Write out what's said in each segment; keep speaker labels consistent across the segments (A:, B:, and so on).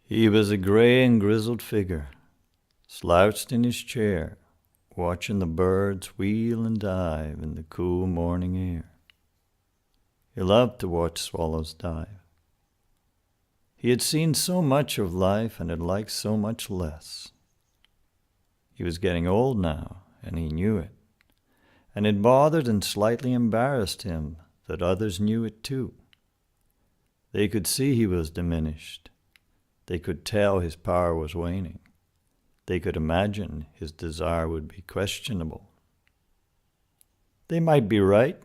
A: He was a gray and grizzled figure, slouched in his chair, watching the birds wheel and dive in the cool morning air. He loved to watch swallows dive. He had seen so much of life and had liked so much less. He was getting old now, and he knew it, and it bothered and slightly embarrassed him that others knew it too. They could see he was diminished. They could tell his power was waning. They could imagine his desire would be questionable. They might be right.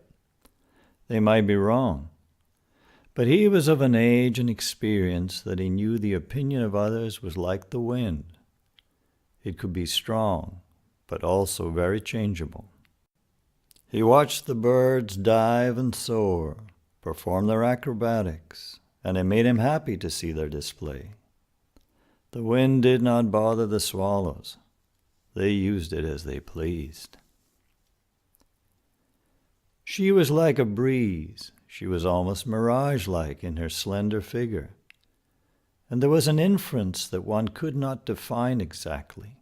A: They might be wrong. But he was of an age and experience that he knew the opinion of others was like the wind. It could be strong, but also very changeable. He watched the birds dive and soar, perform their acrobatics, and it made him happy to see their display. The wind did not bother the swallows. They used it as they pleased. She was like a breeze. She was almost mirage-like in her slender figure. And there was an inference that one could not define exactly.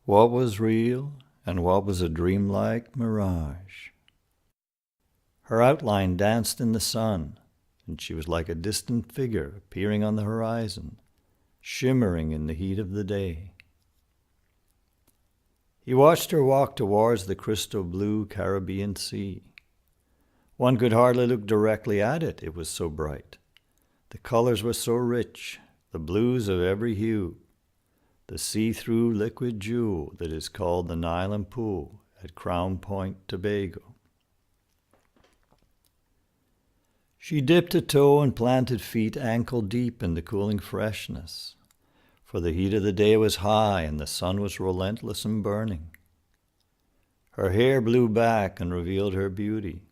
A: What was real and what was a dreamlike mirage? Her outline danced in the sun, and she was like a distant figure appearing on the horizon, shimmering in the heat of the day. He watched her walk towards the crystal blue Caribbean Sea. One could hardly look directly at it, it was so bright. The colors were so rich, the blues of every hue, the see-through liquid jewel that is called the Nile and Pool at Crown Point, Tobago. She dipped a toe and planted feet ankle-deep in the cooling freshness, for the heat of the day was high and the sun was relentless and burning. Her hair blew back and revealed her beauty,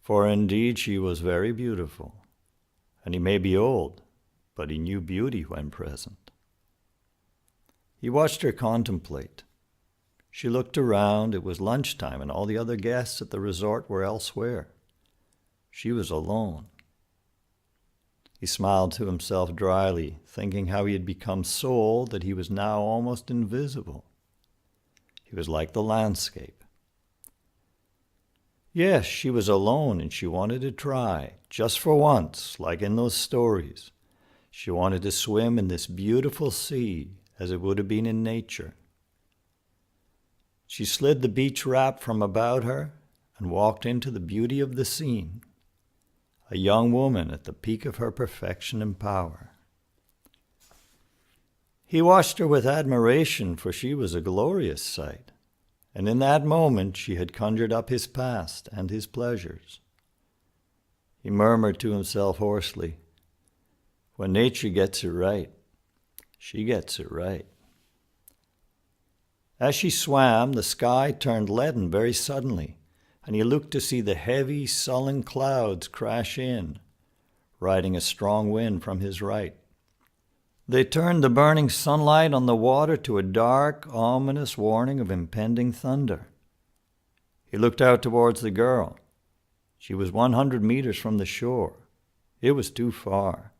A: for indeed she was very beautiful, and he may be old, but he knew beauty when present. He watched her contemplate. She looked around. It was lunchtime, and all the other guests at the resort were elsewhere. She was alone. He smiled to himself dryly, thinking how he had become so old that he was now almost invisible. He was like the landscape. Yes, she was alone, and she wanted to try, just for once, like in those stories. She wanted to swim in this beautiful sea, as it would have been in nature. She slid the beach wrap from about her and walked into the beauty of the scene, a young woman at the peak of her perfection and power. He watched her with admiration, for she was a glorious sight, and in that moment she had conjured up his past and his pleasures. He murmured to himself hoarsely, "When nature gets it right, she gets it right." As she swam, the sky turned leaden very suddenly, and he looked to see the heavy, sullen clouds crash in, riding a strong wind from his right. They turned the burning sunlight on the water to a dark, ominous warning of impending thunder. He looked out towards the girl. She was 100 meters from the shore. It was too far.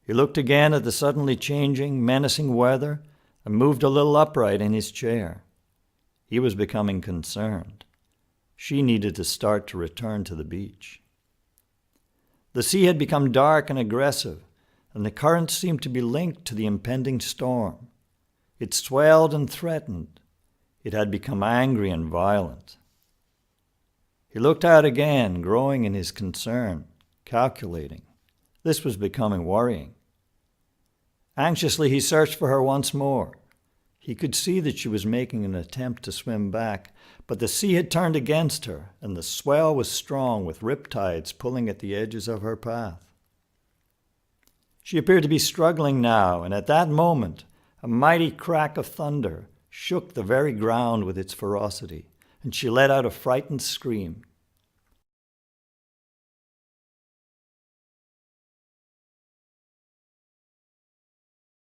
A: He looked again at the suddenly changing, menacing weather and moved a little upright in his chair. He was becoming concerned. She needed to start to return to the beach. The sea had become dark and aggressive, and the currents seemed to be linked to the impending storm. It swelled and threatened. It had become angry and violent. He looked out again, growing in his concern, calculating. This was becoming worrying. Anxiously, he searched for her once more. He could see that she was making an attempt to swim back, but the sea had turned against her, and the swell was strong, with riptides pulling at the edges of her path. She appeared to be struggling now, and at that moment, a mighty crack of thunder shook the very ground with its ferocity, and she let out a frightened scream.